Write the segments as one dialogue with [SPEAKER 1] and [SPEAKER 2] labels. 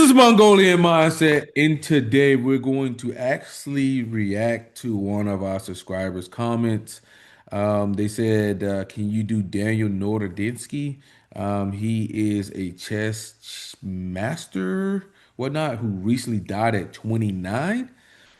[SPEAKER 1] is Mongolian Mindset, and today we're going to actually react to one of our subscribers' comments. They said, "Can you do Daniel Naroditsky? He is a chess master, whatnot, who recently died at 29."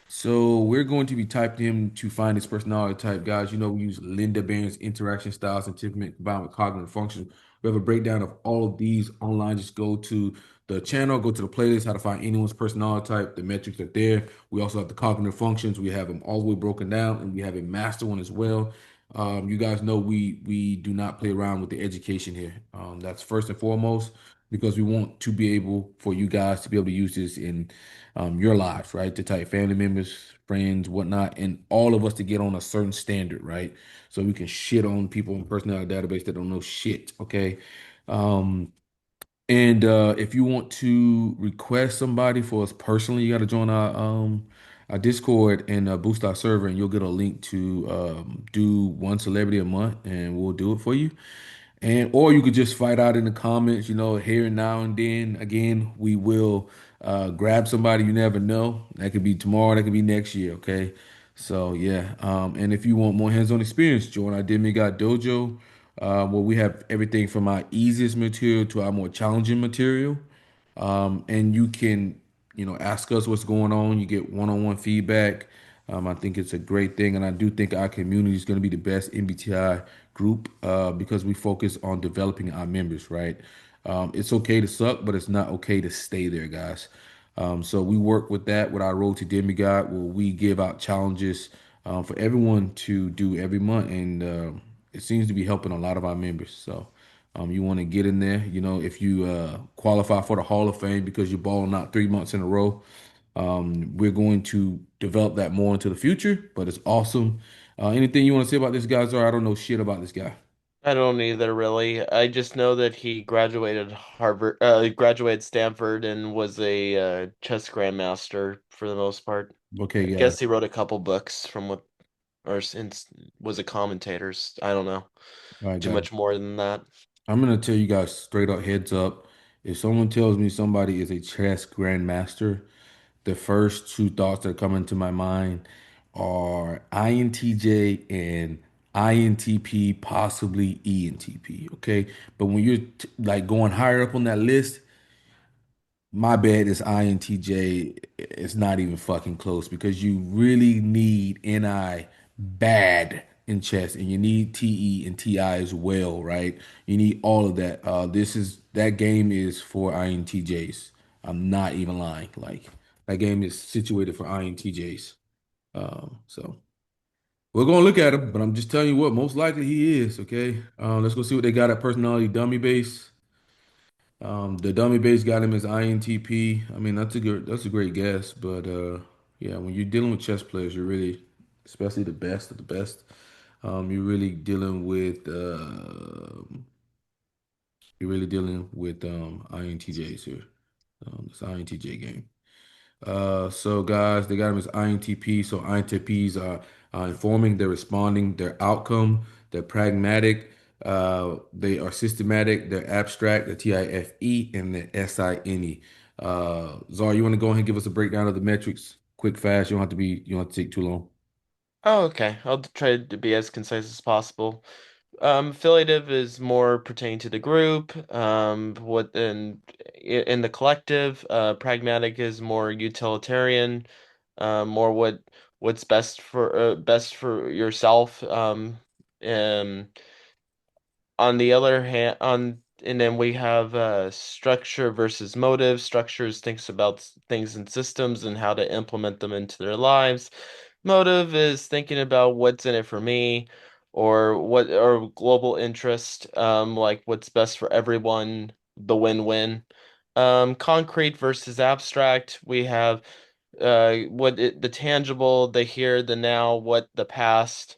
[SPEAKER 1] So we're going to be typing him to find his personality type, guys. You know, we use Linda Baines interaction styles and temperament combined with cognitive functions. We have a breakdown of all of these online. Just go to the channel, go to the playlist, how to find anyone's personality type. The metrics are there. We also have the cognitive functions. We have them all the way broken down, and we have a master one as well. You guys know we do not play around with the education here. That's first and foremost because we want to be able for you guys to be able to use this in your lives, right? To type family members, friends, whatnot, and all of us to get on a certain standard, right? So we can shit on people in personality database that don't know shit, okay? Um, and if you want to request somebody for us personally, you got to join our Discord and boost our server, and you'll get a link to do one celebrity a month, and we'll do it for you. And or you could just fight out in the comments, you know, here and now and then. Again, we will grab somebody you never know. That could be tomorrow, that could be next year, okay? So yeah. And if you want more hands-on experience, join our Demigod Dojo, where we have everything from our easiest material to our more challenging material. And you can, you know, ask us what's going on. You get one-on-one feedback. I think it's a great thing, and I do think our community is going to be the best MBTI group because we focus on developing our members, right? It's okay to suck, but it's not okay to stay there, guys. So we work with that with our Road to Demigod, where we give out challenges for everyone to do every month, and it seems to be helping a lot of our members. So. You want to get in there, you know, if you qualify for the Hall of Fame because you're balling out 3 months in a row. We're going to develop that more into the future, but it's awesome. Anything you want to say about this guy, Zara? I don't know shit about this guy.
[SPEAKER 2] I don't either, really. I just know that he graduated Stanford, and was a chess grandmaster for the most part.
[SPEAKER 1] Okay,
[SPEAKER 2] I
[SPEAKER 1] guys.
[SPEAKER 2] guess he wrote a couple books from what, or since was a commentator. I don't know
[SPEAKER 1] All right,
[SPEAKER 2] too
[SPEAKER 1] guys.
[SPEAKER 2] much more than that.
[SPEAKER 1] I'm gonna tell you guys straight up heads up. If someone tells me somebody is a chess grandmaster, the first two thoughts that come into my mind are INTJ and INTP, possibly ENTP. Okay, but when you're like going higher up on that list, my bad is INTJ. It's not even fucking close because you really need NI bad in chess and you need TE and TI as well, right? You need all of that. That game is for INTJs. I'm not even lying. Like that game is situated for INTJs. So we're gonna look at him, but I'm just telling you what, most likely he is, okay? Let's go see what they got at personality dummy base. The dummy base got him as INTP. I mean, that's a great guess, but yeah, when you're dealing with chess players, you're really, especially the best of the best, you're really dealing with INTJs here. This INTJ game. So guys, they got them as INTP. So INTPs are informing, they're responding, their outcome, they're pragmatic, they are systematic, they're abstract, the TIFE, and the SINE. Zara, you want to go ahead and give us a breakdown of the metrics? Quick, fast. You don't have to take too long.
[SPEAKER 2] Oh, okay. I'll try to be as concise as possible. Affiliative is more pertaining to the group. What in the collective. Pragmatic is more utilitarian. More what's best for yourself. Um, on the other hand, on and then we have structure versus motive. Structures thinks about things and systems and how to implement them into their lives. Motive is thinking about what's in it for me, or global interest, like what's best for everyone, the win-win. Concrete versus abstract, we have the tangible, the here, the now, what the past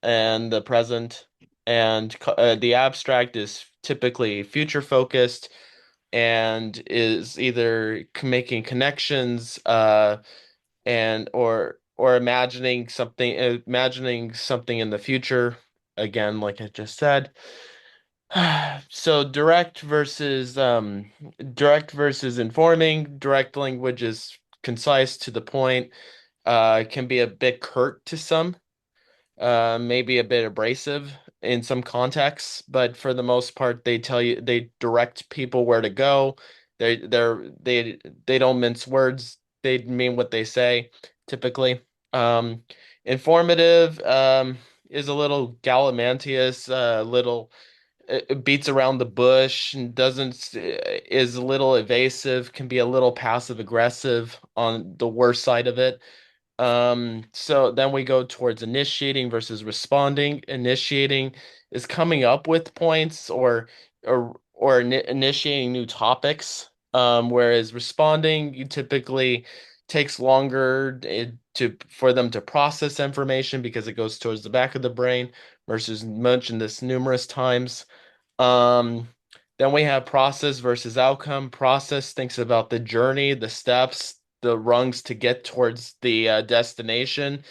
[SPEAKER 2] and the present. And the abstract is typically future focused and is either making connections, and or imagining something in the future, again like I just said. So direct versus informing. Direct language is concise to the point. Can be a bit curt to some, maybe a bit abrasive in some contexts, but for the most part, they direct people where to go. They don't mince words. They mean what they say, typically. Um, Informative, is a little gallimantious, little beats around the bush and doesn't is a little evasive, can be a little passive aggressive on the worst side of it. So then we go towards initiating versus responding. Initiating is coming up with points or initiating new topics. Whereas responding, you typically takes longer to for them to process information because it goes towards the back of the brain versus mentioned this numerous times. Um, then we have process versus outcome. Process thinks about the journey, the steps, the rungs to get towards the destination.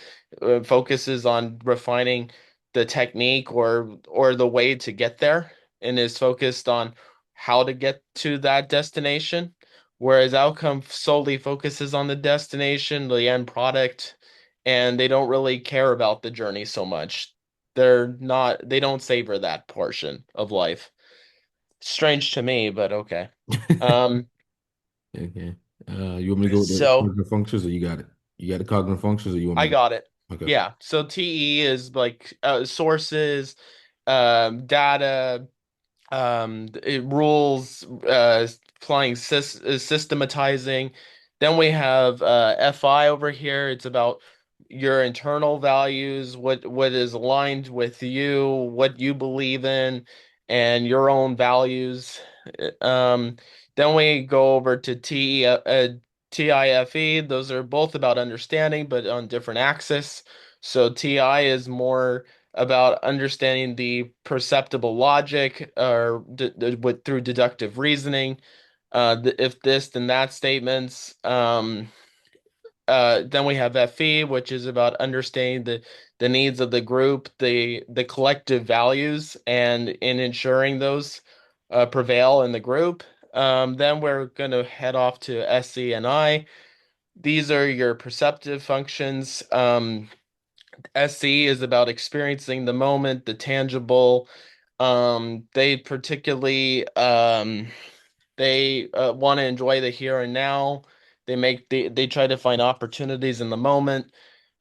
[SPEAKER 2] Focuses on refining the technique or the way to get there, and is focused on how to get to that destination. Whereas outcome solely focuses on the destination, the end product, and they don't really care about the journey so much. They don't savor that portion of life. Strange to me, but okay. Um,
[SPEAKER 1] Okay. You want me to go with the
[SPEAKER 2] so
[SPEAKER 1] cognitive functions, or you got it? You got the cognitive functions, or you want me
[SPEAKER 2] I
[SPEAKER 1] to?
[SPEAKER 2] got it.
[SPEAKER 1] Okay.
[SPEAKER 2] Yeah. So TE is like sources, data, rules, applying systematizing. Then we have FI over here. It's about your internal values, what is aligned with you, what you believe in, and your own values. Um, then we go over to TIFE. Those are both about understanding, but on different axes. So TI is more about understanding the perceptible logic or through deductive reasoning, the if this then that statements. Then we have FE, which is about understanding the needs of the group, the collective values, and in ensuring those prevail in the group. Then we're going to head off to SE and I. These are your perceptive functions. SE is about experiencing the moment, the tangible. They particularly they want to enjoy the here and now. They try to find opportunities in the moment.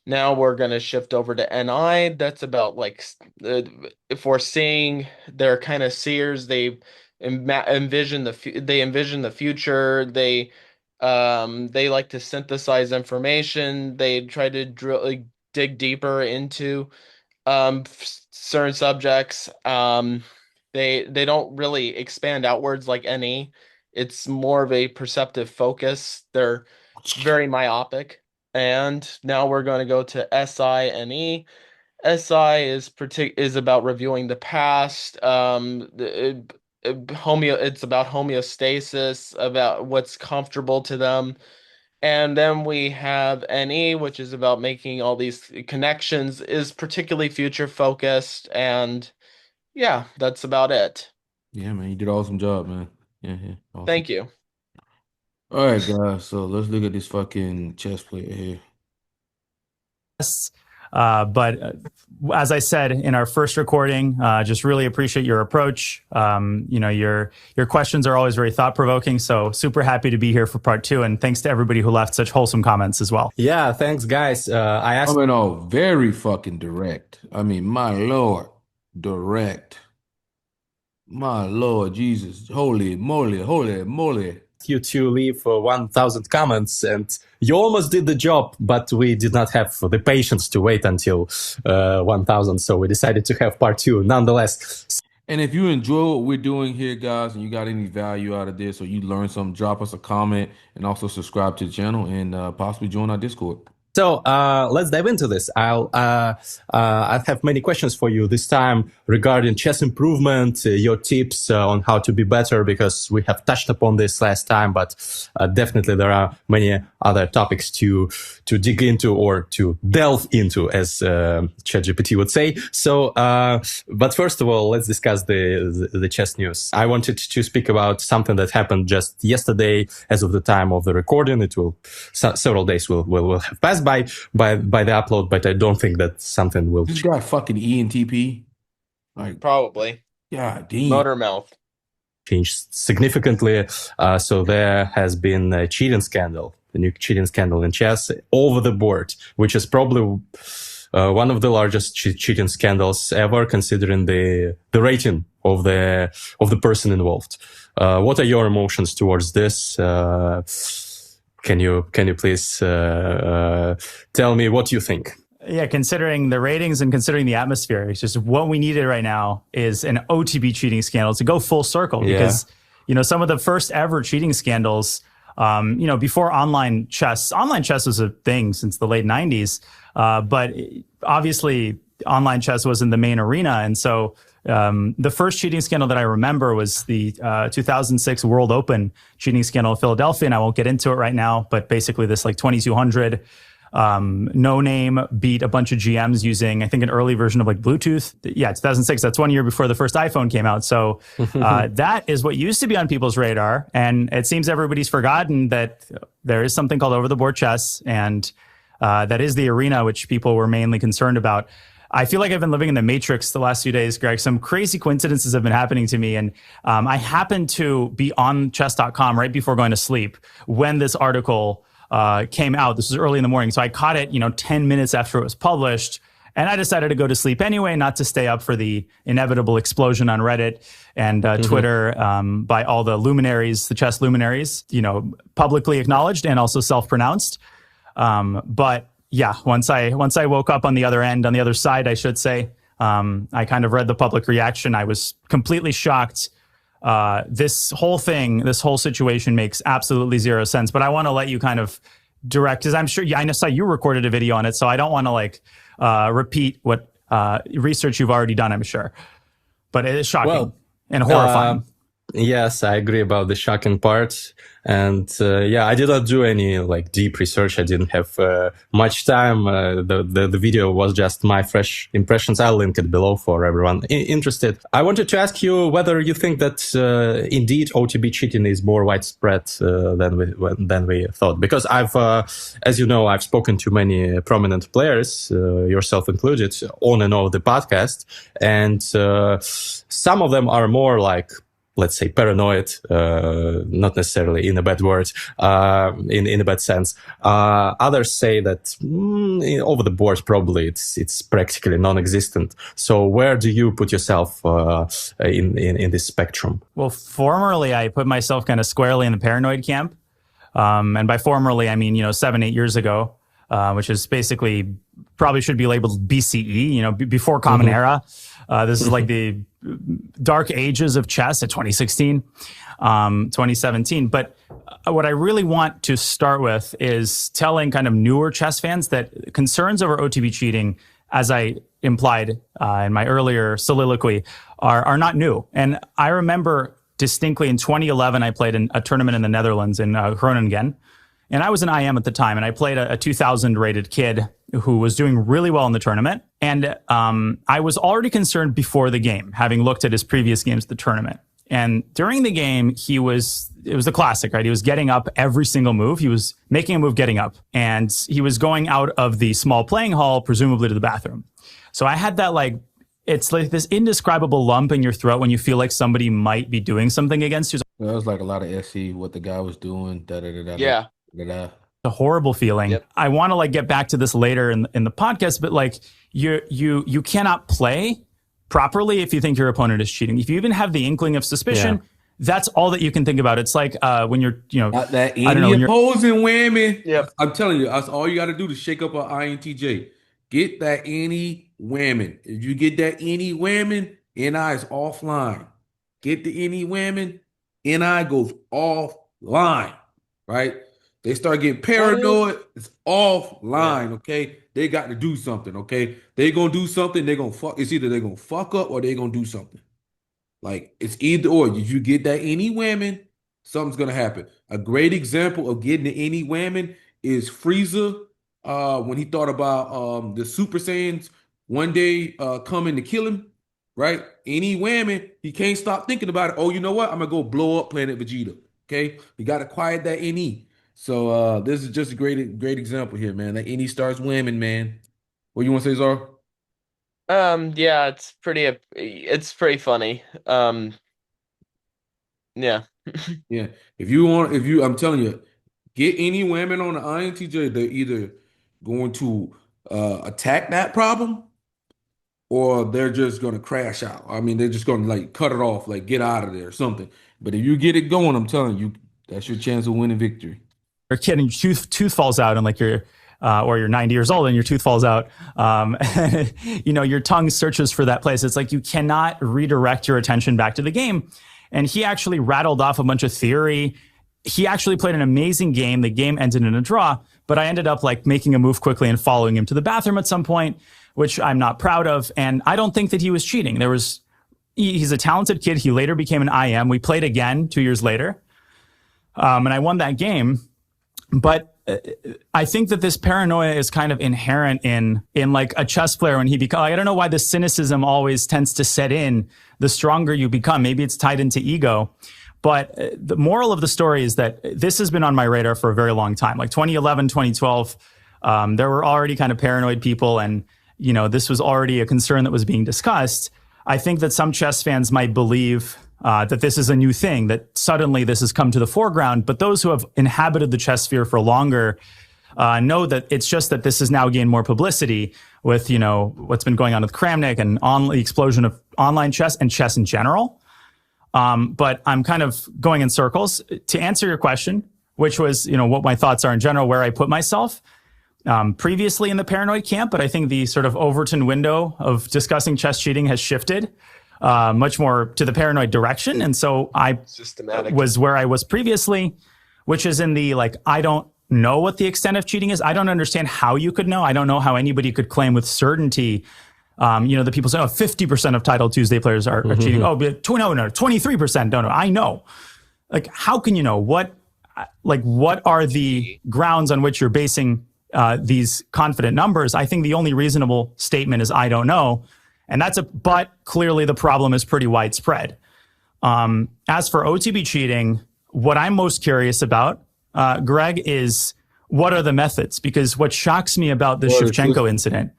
[SPEAKER 2] Now we're going to shift over to NI. That's about like foreseeing. They're kind of seers. They envision the future. They like to synthesize information. They try to dig deeper into certain subjects. They don't really expand outwards like NE. It's more of a perceptive focus. They're very myopic. And now we're going to go to SI and E. SI is about reviewing the past. It's about homeostasis, about what's comfortable to them. And then we have NE, which is about making all these connections, is particularly future focused. And yeah, that's about it.
[SPEAKER 1] Yeah, man, you did an awesome job, man. Yeah, yeah, awesome.
[SPEAKER 2] Thank you.
[SPEAKER 1] All right, guys. So let's look at this fucking chess player here.
[SPEAKER 3] But as I said in our first recording, just really appreciate your approach. Your questions are always very thought provoking. So super happy to be here for part two, and thanks to everybody who left such wholesome comments as well.
[SPEAKER 4] Yeah, thanks, guys. I
[SPEAKER 1] I
[SPEAKER 4] asked
[SPEAKER 1] mean, oh, very fucking direct. I mean, my Lord, direct. My Lord Jesus, holy moly.
[SPEAKER 4] you to leave 1,000 comments, and you almost did the job, but we did not have the patience to wait until 1,000, so we decided to have part two nonetheless.
[SPEAKER 1] And if you enjoy what we're doing here, guys, and you got any value out of this, or you learned something, drop us a comment and also subscribe to the channel and possibly join our Discord.
[SPEAKER 4] So let's dive into this. I have many questions for you this time regarding chess improvement, your tips on how to be better, because we have touched upon this last time, but definitely there are many other topics to dig into or to delve into, as ChatGPT would say. So, but first of all, let's discuss the chess news. I wanted to speak about something that happened just yesterday, as of the time of the recording. It will several days will have passed by the upload, but I don't think that something will
[SPEAKER 1] This guy fucking ENTP. Like,
[SPEAKER 2] Probably.
[SPEAKER 1] God damn.
[SPEAKER 2] Motor mouth.
[SPEAKER 4] change significantly. So there has been a cheating scandal, the new cheating scandal in chess over the board, which is probably one of the largest cheating scandals ever, considering the rating of the person involved. What are your emotions towards this? Can you please tell me what you think?
[SPEAKER 3] Yeah, considering the ratings and considering the atmosphere, it's just what we needed right now is an OTB cheating scandal to go full circle. Because, some of the first ever cheating scandals, before online chess was a thing since the late 90s. But obviously online chess wasn't the main arena. And so the first cheating scandal that I remember was the 2006 World Open cheating scandal in Philadelphia. And I won't get into it right now, but basically this like 2200 no name beat a bunch of GMs using, I think, an early version of like Bluetooth. Yeah, 2006. That's 1 year before the first iPhone came out. So that is what used to be on people's radar. And it seems everybody's forgotten that there is something called over the board chess. And that is the arena which people were mainly concerned about. I feel like I've been living in the Matrix the last few days, Greg. Some crazy coincidences have been happening to me. And I happened to be on chess.com right before going to sleep when this article came out. This was early in the morning. So I caught it, 10 minutes after it was published. And I decided to go to sleep anyway, not to stay up for the inevitable explosion on Reddit and Twitter by all the luminaries, the chess luminaries, publicly acknowledged and also self-pronounced. But yeah, once I woke up on the other end, on the other side, I should say, I kind of read the public reaction. I was completely shocked. This whole situation makes absolutely zero sense. But I want to let you kind of direct, because I'm sure, I saw you recorded a video on it, so I don't want to repeat what research you've already done, I'm sure. But it is shocking and horrifying.
[SPEAKER 4] Yes, I agree about the shocking part. And I did not do any deep research. I didn't have much time. The video was just my fresh impressions. I'll link it below for everyone interested. I wanted to ask you whether you think that indeed OTB cheating is more widespread than we thought. Because as you know, I've spoken to many prominent players, yourself included, on and off the podcast, and some of them are more let's say paranoid, not necessarily in a bad word, in a bad sense. Others say that over the board, probably it's practically non-existent. So where do you put yourself in this spectrum?
[SPEAKER 3] Well, formerly I put myself kind of squarely in the paranoid camp. And by formerly, I mean, 7-8 years ago, which is basically probably should be labeled BCE, before Common Era. This is like the dark ages of chess at 2016, 2017. But what I really want to start with is telling kind of newer chess fans that concerns over OTB cheating, as I implied in my earlier soliloquy, are not new. And I remember distinctly in 2011, I played in a tournament in the Netherlands in Groningen. And I was an IM at the time, and I played a 2000 rated kid who was doing really well in the tournament. And I was already concerned before the game, having looked at his previous games at the tournament. And during the game, it was the classic, right? He was getting up every single move. He was making a move, getting up. And he was going out of the small playing hall, presumably to the bathroom. So I had that it's like this indescribable lump in your throat when you feel like somebody might be doing something against you.
[SPEAKER 1] That was like a lot of SE, what the guy was doing.
[SPEAKER 2] Yeah.
[SPEAKER 3] A horrible feeling. Yep. I want to get back to this later in the podcast, but you cannot play properly if you think your opponent is cheating. If you even have the inkling of suspicion, that's all that you can think about. It's like when you're,
[SPEAKER 1] not that any opposing women. Yep. I'm telling you, that's all you got to do to shake up an INTJ. Get that any women. If you get that any women, NI is offline. Get the any women, NI goes offline, right? They start getting
[SPEAKER 2] What if
[SPEAKER 1] paranoid. It's
[SPEAKER 2] yeah.
[SPEAKER 1] offline, okay? They got to do something, okay? They gonna do something. They gonna fuck. It's either they gonna fuck up or they gonna do something. Like it's either or. If you get that any whammon, something's gonna happen. A great example of getting the any whammon is Frieza. When he thought about the Super Saiyans one day coming to kill him, right? Any whammon, he can't stop thinking about it. Oh, you know what? I'm gonna go blow up Planet Vegeta. Okay, you got to quiet that any. So this is just a great example here, man. That any starts whamming, man. What you want to say, Zar?
[SPEAKER 2] Yeah, it's pretty funny. Yeah.
[SPEAKER 1] Yeah. If you, I'm telling you, get any women on the INTJ, they're either going to attack that problem or they're just going to crash out. I mean, they're just going to like cut it off, like get out of there or something. But if you get it going, I'm telling you, that's your chance of winning victory.
[SPEAKER 3] You're a kid and your tooth falls out, and like or you're 90 years old and your tooth falls out, your tongue searches for that place. It's like you cannot redirect your attention back to the game. And he actually rattled off a bunch of theory. He actually played an amazing game. The game ended in a draw, but I ended up like making a move quickly and following him to the bathroom at some point, which I'm not proud of. And I don't think that he was cheating. He's a talented kid. He later became an IM. We played again 2 years later. And I won that game. But I think that this paranoia is kind of inherent in like a chess player when he becomes, I don't know why the cynicism always tends to set in the stronger you become. Maybe it's tied into ego. But the moral of the story is that this has been on my radar for a very long time. Like 2011, 2012, there were already kind of paranoid people, and this was already a concern that was being discussed. I think that some chess fans might believe that this is a new thing, that suddenly this has come to the foreground. But those who have inhabited the chess sphere for longer know that it's just that this has now gained more publicity with, what's been going on with Kramnik and the explosion of online chess and chess in general. But I'm kind of going in circles. To answer your question, which was, what my thoughts are in general, where I put myself, previously in the paranoid camp, but I think the sort of Overton window of discussing chess cheating has shifted much more to the paranoid direction. And so I was where I was previously, which is in the, like, I don't know what the extent of cheating is. I don't understand how you could know. I don't know how anybody could claim with certainty. The people say, 50% of Title Tuesday players are cheating. Oh, but no, 23%. No, I know. Like, how can you know? What are the grounds on which you're basing these confident numbers? I think the only reasonable statement is, I don't know. And but clearly the problem is pretty widespread. As for OTB cheating, what I'm most curious about, Greg, is what are the methods? Because what shocks me about the Shevchenko incident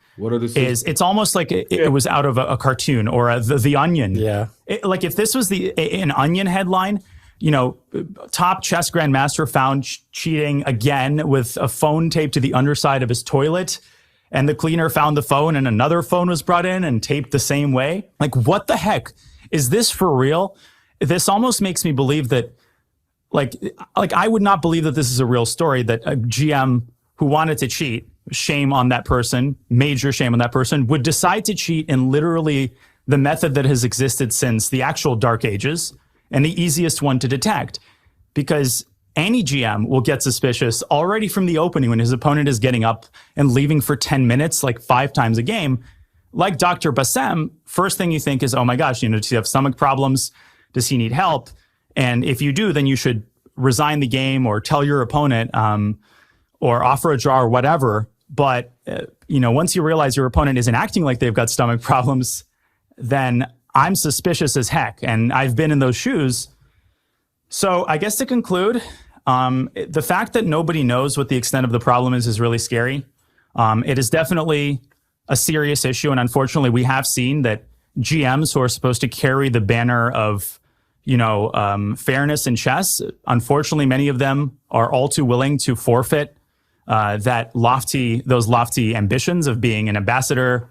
[SPEAKER 3] is it's almost like it was out of a cartoon or the Onion.
[SPEAKER 4] Yeah.
[SPEAKER 3] Like if this was an Onion headline, top chess grandmaster found cheating again with a phone taped to the underside of his toilet. And the cleaner found the phone and another phone was brought in and taped the same way. Like, what the heck? Is this for real? This almost makes me believe that, like I would not believe that this is a real story, that a GM who wanted to cheat, shame on that person, major shame on that person, would decide to cheat in literally the method that has existed since the actual Dark Ages and the easiest one to detect. Because any GM will get suspicious already from the opening when his opponent is getting up and leaving for 10 minutes, like 5 times a game. Like Dr. Bassem, first thing you think is, oh my gosh, does he have stomach problems? Does he need help? And if you do, then you should resign the game or tell your opponent or offer a draw or whatever. But, once you realize your opponent isn't acting like they've got stomach problems, then I'm suspicious as heck. And I've been in those shoes. So I guess to conclude, the fact that nobody knows what the extent of the problem is really scary. It is definitely a serious issue. And unfortunately, we have seen that GMs who are supposed to carry the banner of, fairness in chess, unfortunately, many of them are all too willing to forfeit those lofty ambitions of being an ambassador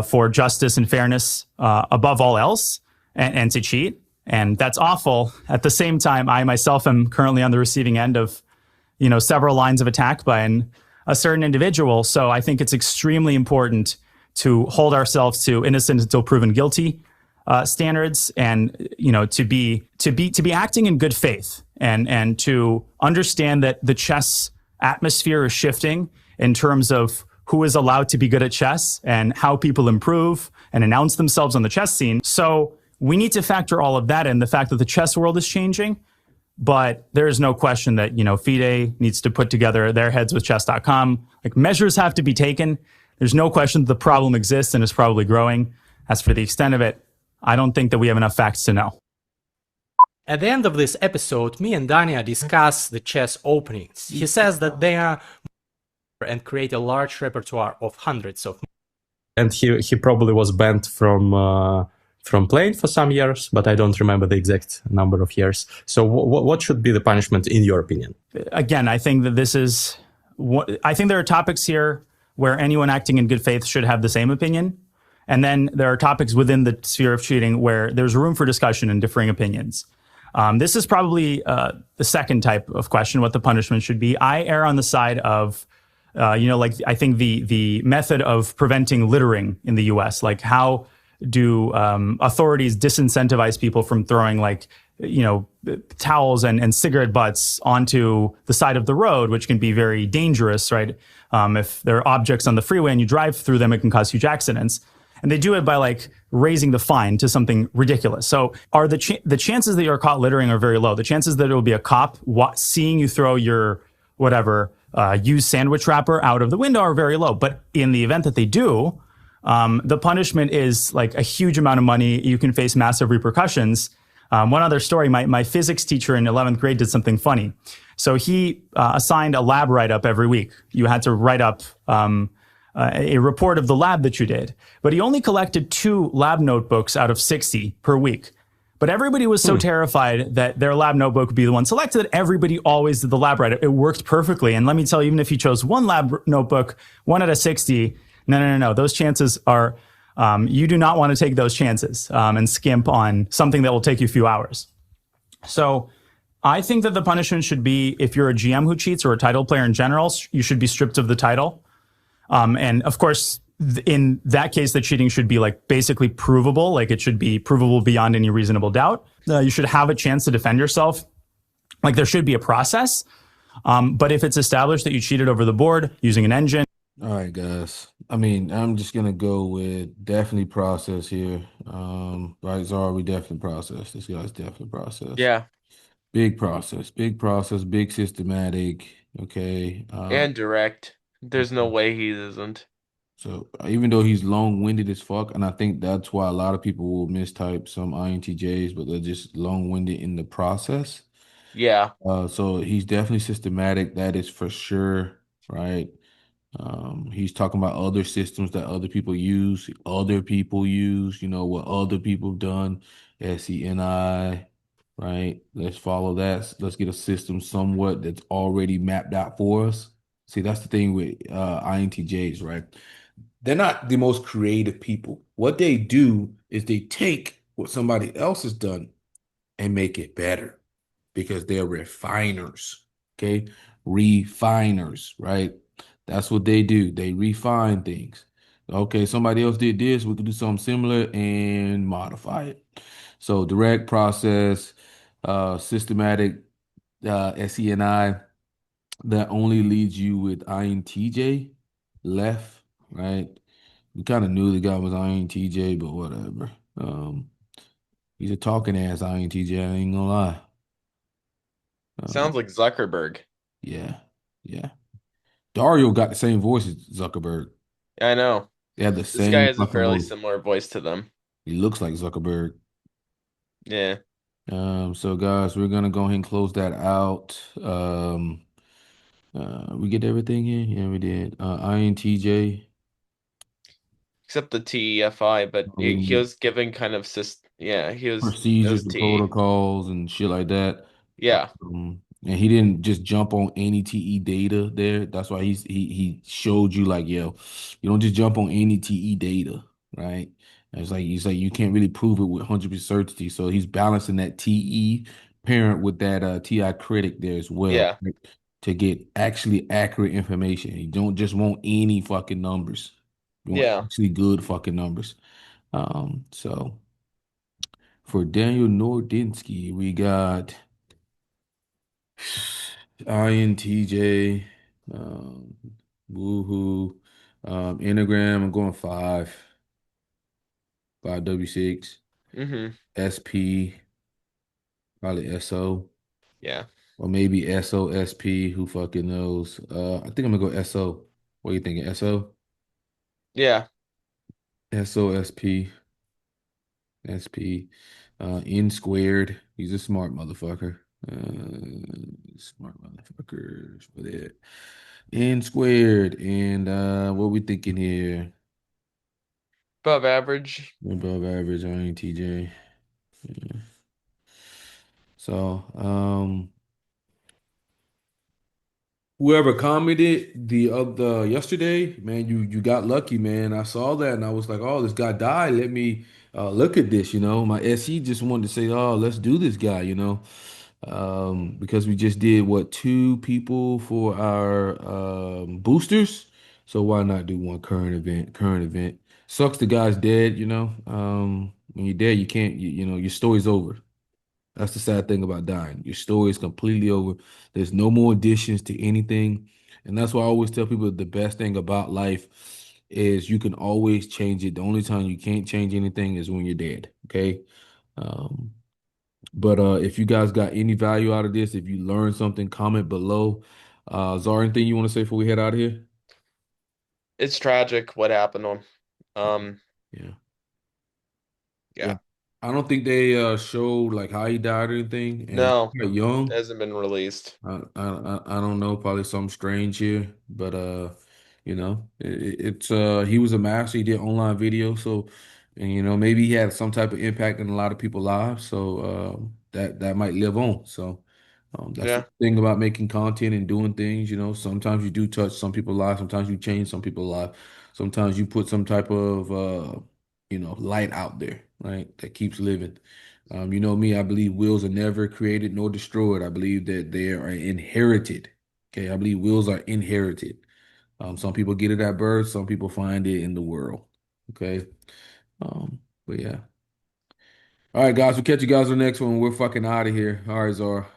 [SPEAKER 3] for justice and fairness above all else and to cheat. And that's awful. At the same time, I myself am currently on the receiving end of, several lines of attack by a certain individual. So I think it's extremely important to hold ourselves to innocent until proven guilty standards, and to be acting in good faith. and to understand that the chess atmosphere is shifting in terms of who is allowed to be good at chess and how people improve and announce themselves on the chess scene. So we need to factor all of that in, the fact that the chess world is changing. But there is no question that, FIDE needs to put together their heads with chess.com. Like, measures have to be taken. There's no question that the problem exists and is probably growing. As for the extent of it, I don't think that we have enough facts to know.
[SPEAKER 5] At the end of this episode, me and Danya discuss the chess openings. He says that they are and create a large repertoire of hundreds of.
[SPEAKER 4] And he probably was banned from playing for some years, but I don't remember the exact number of years. So what should be the punishment in your opinion?
[SPEAKER 3] Again, I think that I think there are topics here where anyone acting in good faith should have the same opinion. And then there are topics within the sphere of cheating where there's room for discussion and differing opinions. This is probably the second type of question, what the punishment should be. I err on the side of, I think the method of preventing littering in the US, like how do authorities disincentivize people from throwing towels and cigarette butts onto the side of the road, which can be very dangerous, right? If there are objects on the freeway and you drive through them, it can cause huge accidents. And they do it by raising the fine to something ridiculous. So are the chances that you're caught littering are very low. The chances that it will be a cop seeing you throw your used sandwich wrapper out of the window are very low. But in the event that they do, the punishment is a huge amount of money. You can face massive repercussions. One other story, my physics teacher in 11th grade did something funny. So he assigned a lab write-up every week. You had to write up a report of the lab that you did. But he only collected 2 lab notebooks out of 60 per week. But everybody was so terrified that their lab notebook would be the one selected that everybody always did the lab write-up. It worked perfectly. And let me tell you, even if you chose 1 lab notebook, 1 out of 60, no. Those chances are, you do not want to take those chances and skimp on something that will take you a few hours. So I think that the punishment should be, if you're a GM who cheats or a title player in general, you should be stripped of the title. And of course, in that case, the cheating should be basically provable. It should be provable beyond any reasonable doubt. You should have a chance to defend yourself. There should be a process. But if it's established that you cheated over the board using an engine.
[SPEAKER 1] All right, guys. I'm just gonna go with definitely process here. Right, Zara, we definitely process. This guy's definitely process.
[SPEAKER 2] Yeah.
[SPEAKER 1] Big process, big systematic. Okay.
[SPEAKER 2] And direct. There's no way he isn't.
[SPEAKER 1] So even though he's long-winded as fuck, and I think that's why a lot of people will mistype some INTJs, but they're just long-winded in the process.
[SPEAKER 2] Yeah.
[SPEAKER 1] So he's definitely systematic. That is for sure, right? He's talking about other systems that other people use, what other people have done, SENI, right? Let's follow that. Let's get a system somewhat that's already mapped out for us. See, that's the thing with INTJs, right? They're not the most creative people. What they do is they take what somebody else has done and make it better because they're refiners, okay? Refiners, right? That's what they do. They refine things. Okay, somebody else did this. We could do something similar and modify it. So direct process, systematic, SENI, that only leads you with INTJ left, right? We kind of knew the guy was INTJ, but whatever. He's a talking ass INTJ, I ain't gonna lie.
[SPEAKER 2] Sounds like Zuckerberg.
[SPEAKER 1] Yeah. Dario got the same voice as Zuckerberg.
[SPEAKER 2] I know.
[SPEAKER 1] They have the
[SPEAKER 2] This
[SPEAKER 1] same
[SPEAKER 2] guy has a
[SPEAKER 1] fucking
[SPEAKER 2] fairly
[SPEAKER 1] voice.
[SPEAKER 2] similar voice to them.
[SPEAKER 1] He looks like Zuckerberg.
[SPEAKER 2] Yeah.
[SPEAKER 1] So guys, we're gonna go ahead and close that out. We get everything in? Yeah, we did. INTJ.
[SPEAKER 2] Except the TEFI, but he was giving kind of he was
[SPEAKER 1] Procedures and
[SPEAKER 2] T.
[SPEAKER 1] protocols and shit like that.
[SPEAKER 2] Yeah.
[SPEAKER 1] And he didn't just jump on any TE data there. That's why he showed you yo, you don't just jump on any TE data, right? And he's like you can't really prove it with 100% certainty. So he's balancing that TE parent with that TI critic there as well.
[SPEAKER 2] Yeah.
[SPEAKER 1] Right? To get actually accurate information. You don't just want any fucking numbers. You want actually good fucking numbers. So for Daniel Naroditsky, we got INTJ, um, woohoo, Enneagram. I'm going five W6,
[SPEAKER 2] Mm-hmm.
[SPEAKER 1] SP, probably SO,
[SPEAKER 2] Yeah.
[SPEAKER 1] or maybe SOSP. Who fucking knows? I think I'm gonna go SO. What are you thinking? SO,
[SPEAKER 2] Yeah.
[SPEAKER 1] SOSP, SP, N squared. He's a smart motherfucker. Smart motherfuckers for that. N squared. And what we thinking here?
[SPEAKER 2] Above average.
[SPEAKER 1] Above average INTJ. Yeah. So, whoever commented the other yesterday, man, you got lucky, man. I saw that and I was like, oh, this guy died. Let me look at this, you know. My SE just wanted to say, oh, let's do this guy, you know. Because we just did what, two people for our boosters. So why not do one current event? Current event. Sucks the guy's dead, you know. When you're dead, you can't, you know, your story's over. That's the sad thing about dying. Your story is completely over. There's no more additions to anything. And that's why I always tell people the best thing about life is you can always change it. The only time you can't change anything is when you're dead. Okay. Um, but if you guys got any value out of this, if you learned something, comment below. Is there anything you want to say before we head out of here?
[SPEAKER 2] It's tragic what happened to him. Um,
[SPEAKER 1] Yeah. Yeah.
[SPEAKER 2] yeah.
[SPEAKER 1] I don't think they showed like how he died or anything. And
[SPEAKER 2] No,
[SPEAKER 1] quite young.
[SPEAKER 2] hasn't been released.
[SPEAKER 1] I don't know, probably something strange here, but you know, it's he was a master. He did online video, so and you know maybe he had some type of impact in a lot of people's lives, so that might live on. So that's the
[SPEAKER 2] Yeah.
[SPEAKER 1] thing about making content and doing things. You know, sometimes you do touch some people's lives, sometimes you change some people's lives, sometimes you put some type of you know light out there, right? That keeps living. You know me, I believe wills are never created nor destroyed. I believe that they are inherited. Okay, I believe wills are inherited. Some people get it at birth, some people find it in the world. Okay. But yeah. All right, guys, we'll catch you guys on the next one. We're fucking out of here. All right, Zara.